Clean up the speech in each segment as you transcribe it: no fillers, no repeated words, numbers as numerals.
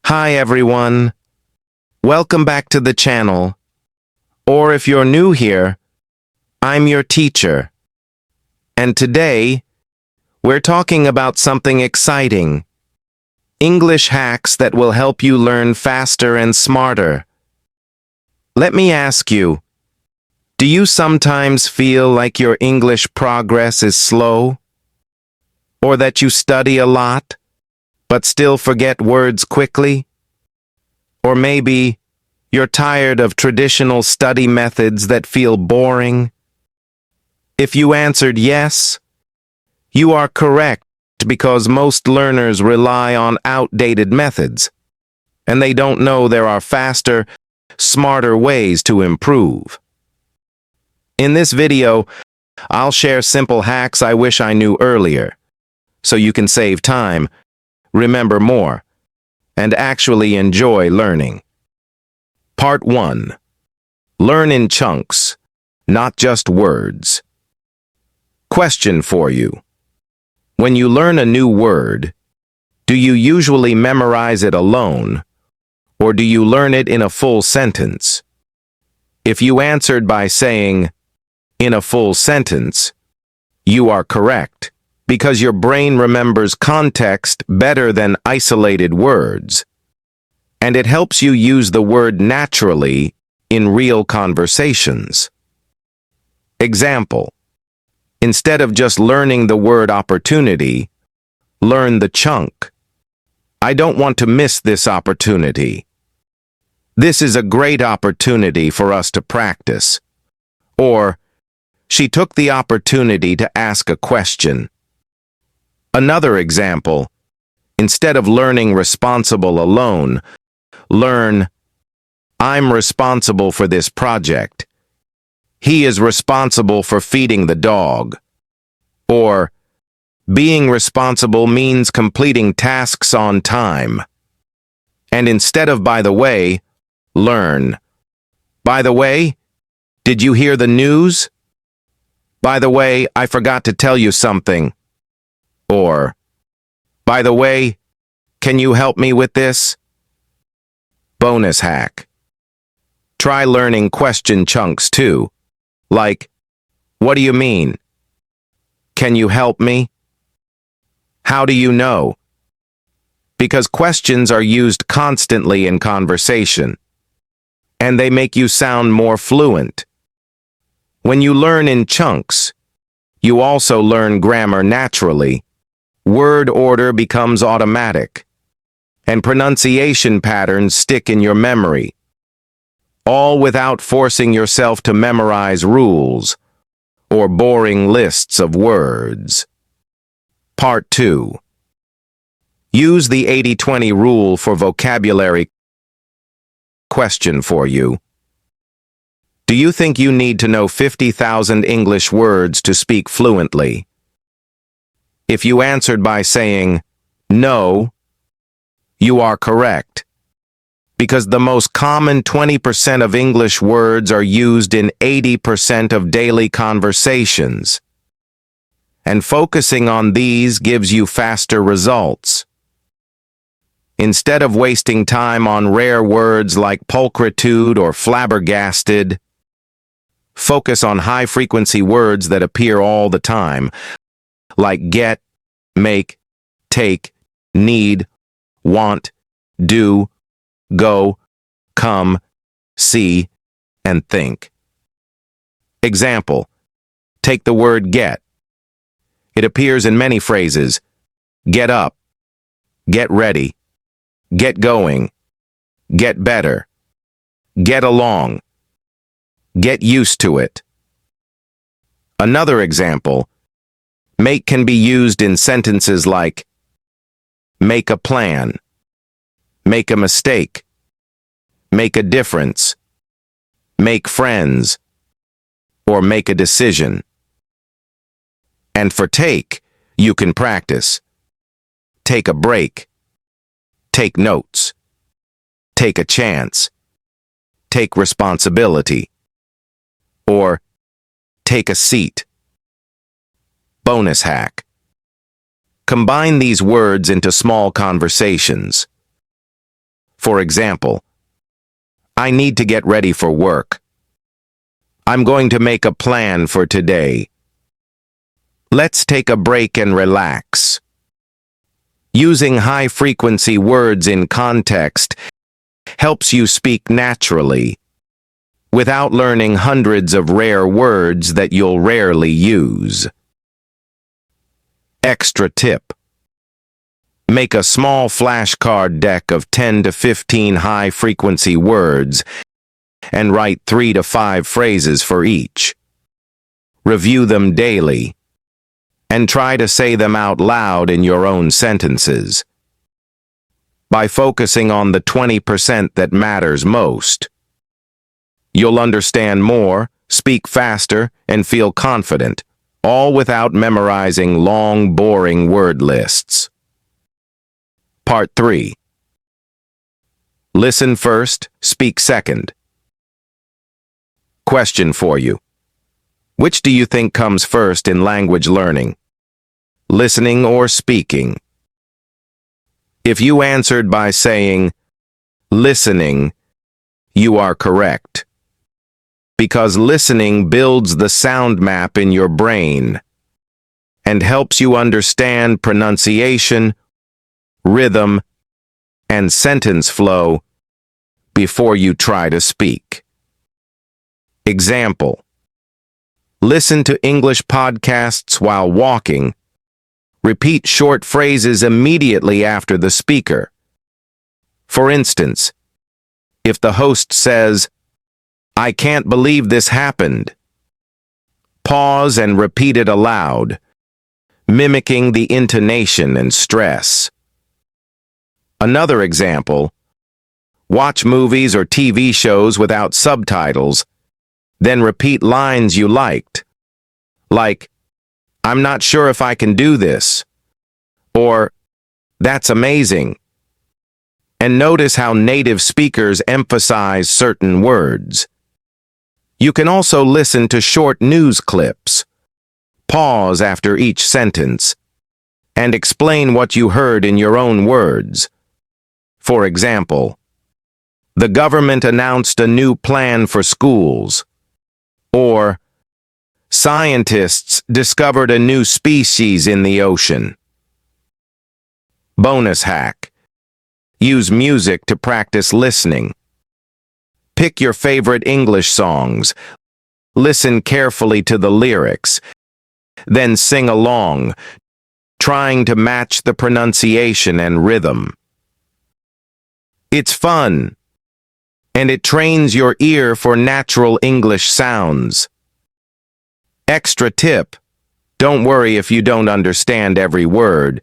Hi everyone, welcome back to the channel. Or if you're new here, I'm your teacher. And today, we're talking about something exciting. English hacks that will help you learn faster and smarter. Let me ask you, do you sometimes feel like your English progress is slow? Or that you study a lot, but still forget words quickly? Or maybe you're tired of traditional study methods that feel boring? If you answered yes, you are correct because most learners rely on outdated methods, and they don't know there are faster, smarter ways to improve. In this video, I'll share simple hacks I wish I knew earlier, so you can save time, remember more, and actually enjoy learning. Part 1. Learn in chunks, not just words. Question for you. When you learn a new word, do you usually memorize it alone, or do you learn it in a full sentence? If you answered by saying, in a full sentence, you are correct, because your brain remembers context better than isolated words, and it helps you use the word naturally in real conversations. Example. Instead of just learning the word opportunity, learn the chunk. I don't want to miss this opportunity. This is a great opportunity for us to practice. Or, she took the opportunity to ask a question. Another example. Instead of learning responsible alone, learn, I'm responsible for this project. He is responsible for feeding the dog. Or, being responsible means completing tasks on time. And instead of by the way, learn. By the way, did you hear the news? By the way, I forgot to tell you something. Or, by the way, can you help me with this? Bonus hack. Try learning question chunks too. Like, what do you mean? Can you help me? How do you know? Because questions are used constantly in conversation, and they make you sound more fluent. When you learn in chunks, you also learn grammar naturally. Word order becomes automatic, and pronunciation patterns stick in your memory. All without forcing yourself to memorize rules or boring lists of words. Part 2. Use the 80-20 rule for vocabulary. Question for you. Do you think you need to know 50,000 English words to speak fluently? If you answered by saying, no, you are correct, because the most common 20% of English words are used in 80% of daily conversations. And focusing on these gives you faster results. Instead of wasting time on rare words like pulchritude or flabbergasted, focus on high-frequency words that appear all the time, like get, make, take, need, want, do, go, come, see, and think. Example. Take the word get. It appears in many phrases. Get up. Get ready. Get going. Get better. Get along. Get used to it. Another example. Make can be used in sentences like make a plan. Make a mistake. Make a difference. Make friends. Or make a decision. And for take, you can practice. Take a break. Take notes. Take a chance. Take responsibility. Or take a seat. Bonus hack. Combine these words into small conversations. For example, I need to get ready for work. I'm going to make a plan for today. Let's take a break and relax. Using high-frequency words in context helps you speak naturally, without learning hundreds of rare words that you'll rarely use. Extra tip. Make a small flashcard deck of 10 to 15 high-frequency words and write 3 to 5 phrases for each. Review them daily and try to say them out loud in your own sentences. By focusing on the 20% that matters most, you'll understand more, speak faster, and feel confident, all without memorizing long, boring word lists. Part 3. Listen first, speak second. Question for you. Which do you think comes first in language learning? Listening or speaking? If you answered by saying, listening, you are correct. Because listening builds the sound map in your brain and helps you understand pronunciation, rhythm, and sentence flow before you try to speak. Example: listen to English podcasts while walking. Repeat short phrases immediately after the speaker. For instance, if the host says, "I can't believe this happened," pause and repeat it aloud, mimicking the intonation and stress. Another example: watch movies or TV shows without subtitles, then repeat lines you liked, like, "I'm not sure if I can do this," or "That's amazing." And notice how native speakers emphasize certain words. You can also listen to short news clips, pause after each sentence, and explain what you heard in your own words. For example, the government announced a new plan for schools, or scientists discovered a new species in the ocean. Bonus hack: use music to practice listening. Pick your favorite English songs, listen carefully to the lyrics, then sing along, trying to match the pronunciation and rhythm. It's fun, and it trains your ear for natural English sounds. Extra tip: don't worry if you don't understand every word.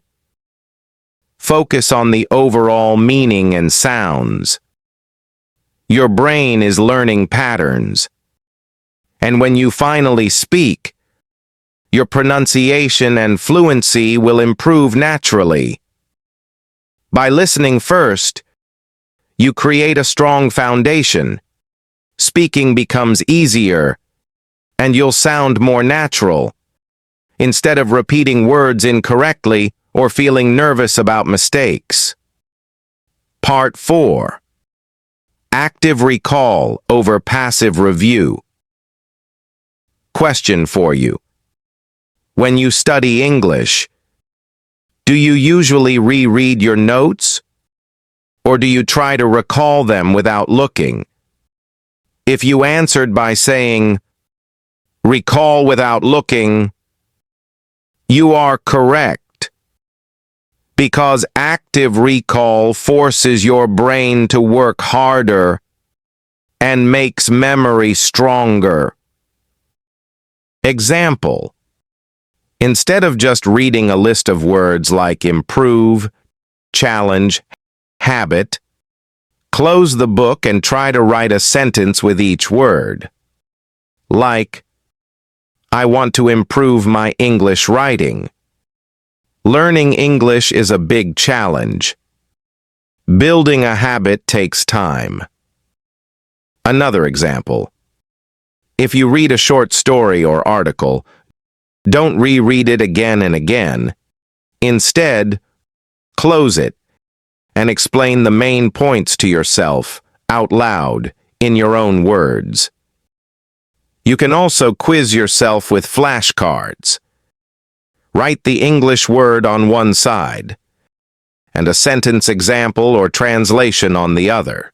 Focus on the overall meaning and sounds. Your brain is learning patterns, and when you finally speak, your pronunciation and fluency will improve naturally. By listening first, you create a strong foundation. Speaking becomes easier, and you'll sound more natural, instead of repeating words incorrectly or feeling nervous about mistakes. Part 4. Active recall over passive review. Question for you. When you study English, do you usually reread your notes? Or do you try to recall them without looking? If you answered by saying, recall without looking, you are correct, because active recall forces your brain to work harder and makes memory stronger. Example: instead of just reading a list of words like improve, challenge, habit, close the book and try to write a sentence with each word. Like, I want to improve my English writing. Learning English is a big challenge. Building a habit takes time. Another example: if you read a short story or article, don't reread it again and again. Instead, close it and explain the main points to yourself, out loud, in your own words. You can also quiz yourself with flashcards. Write the English word on one side, and a sentence example or translation on the other.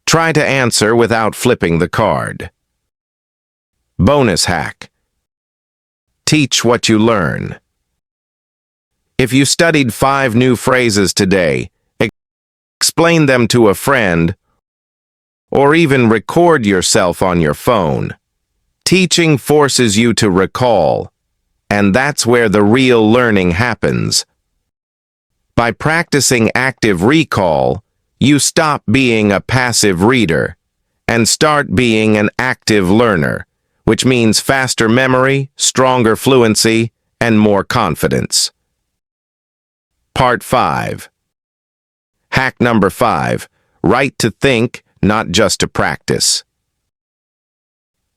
Try to answer without flipping the card. Bonus hack. Teach what you learn. If you studied 5 new phrases today, explain them to a friend, or even record yourself on your phone. Teaching forces you to recall, and that's where the real learning happens. By practicing active recall, you stop being a passive reader and start being an active learner, which means faster memory, stronger fluency, and more confidence. Part 5. Hack number 5. Write to think, not just to practice.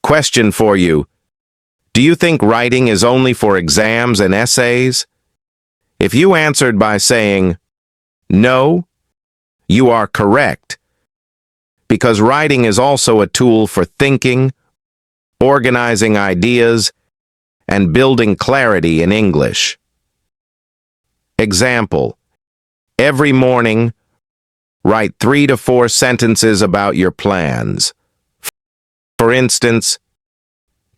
Question for you. Do you think writing is only for exams and essays? If you answered by saying, no, you are correct, because writing is also a tool for thinking, organizing ideas, and building clarity in English. Example: every morning, write 3 to 4 sentences about your plans. For instance,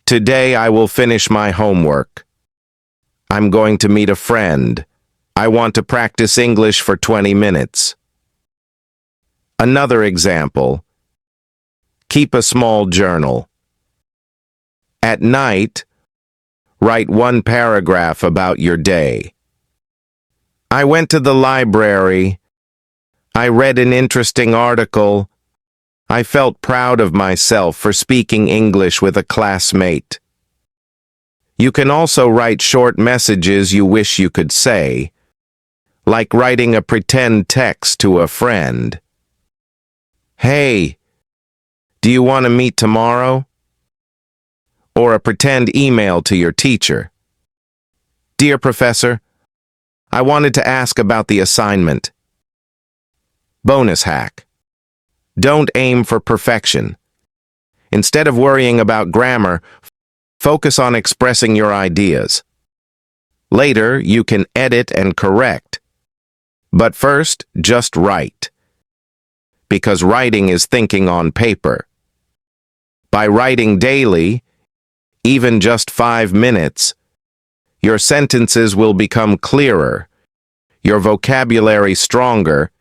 today I will finish my homework. I'm going to meet a friend. I want to practice English for 20 minutes. Another example: keep a small journal. At night, write 1 paragraph about your day. I went to the library. I read an interesting article. I felt proud of myself for speaking English with a classmate. You can also write short messages you wish you could say, like writing a pretend text to a friend. Hey, do you want to meet tomorrow? Or a pretend email to your teacher. Dear Professor, I wanted to ask about the assignment. Bonus hack. Don't aim for perfection. Instead of worrying about grammar, focus on expressing your ideas. Later, you can edit and correct. But first, just write. Because writing is thinking on paper. By writing daily, even just 5 minutes, your sentences will become clearer, your vocabulary stronger,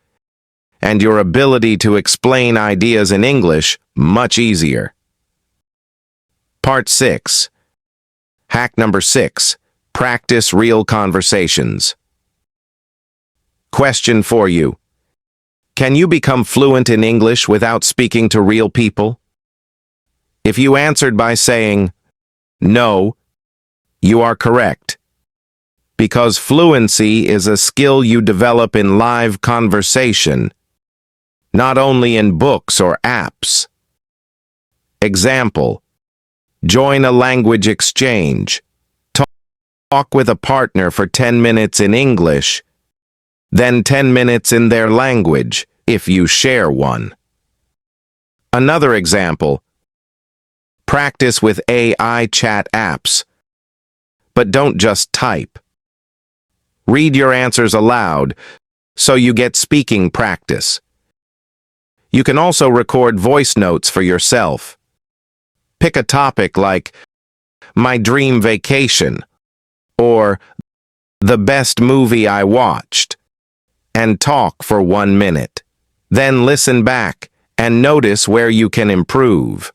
and your ability to explain ideas in English much easier. Part 6. Hack number 6. Practice real conversations. Question for you. Can you become fluent in English without speaking to real people? If you answered by saying, no, you are correct. Because fluency is a skill you develop in live conversation, not only in books or apps. Example: join a language exchange. Talk with a partner for 10 minutes in English, then 10 minutes in their language, if you share one. Another example: practice with AI chat apps. But don't just type. Read your answers aloud, so you get speaking practice. You can also record voice notes for yourself. Pick a topic like, my dream vacation, or the best movie I watched, and talk for 1 minute. Then listen back and notice where you can improve.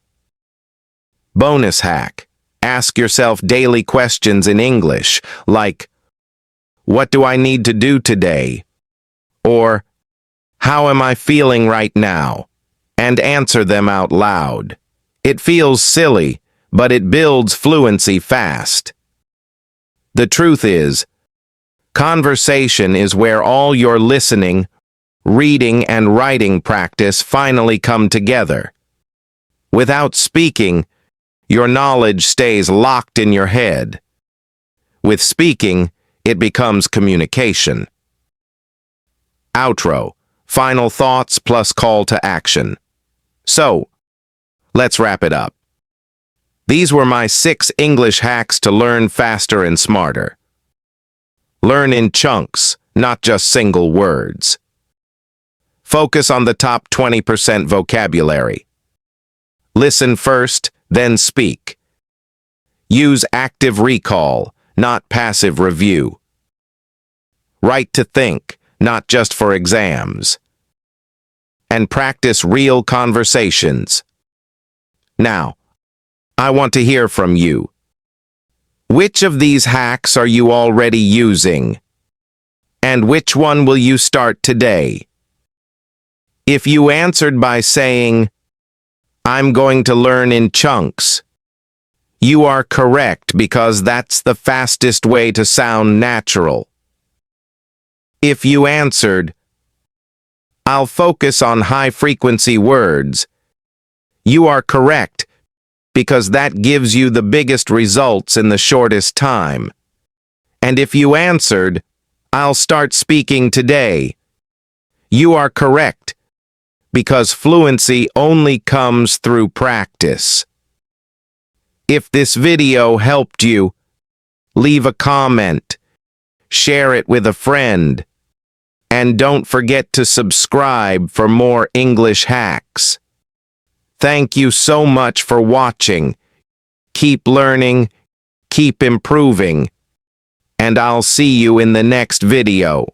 Bonus hack. Ask yourself daily questions in English, like, what do I need to do today? Or, how am I feeling right now? And answer them out loud. It feels silly, but it builds fluency fast. The truth is, conversation is where all your listening, reading, and writing practice finally come together. Without speaking, your knowledge stays locked in your head. With speaking, it becomes communication. outro, final thoughts plus call to action. So, let's wrap it up. These were my 6 English hacks to learn faster and smarter. Learn in chunks, not just single words. Focus on the top 20% vocabulary. Listen first, then speak. Use active recall, not passive review. Write to think, not just for exams. And practice real conversations. Now, I want to hear from you. Which of these hacks are you already using? And which one will you start today? If you answered by saying, "I'm going to learn in chunks," you are correct because that's the fastest way to sound natural. If you answered, "I'll focus on high-frequency words," you are correct because that gives you the biggest results in the shortest time. And if you answered, "I'll start speaking today," you are correct because fluency only comes through practice. If this video helped you, leave a comment, share it with a friend, and don't forget to subscribe for more English hacks. Thank you so much for watching. Keep learning, keep improving, and I'll see you in the next video.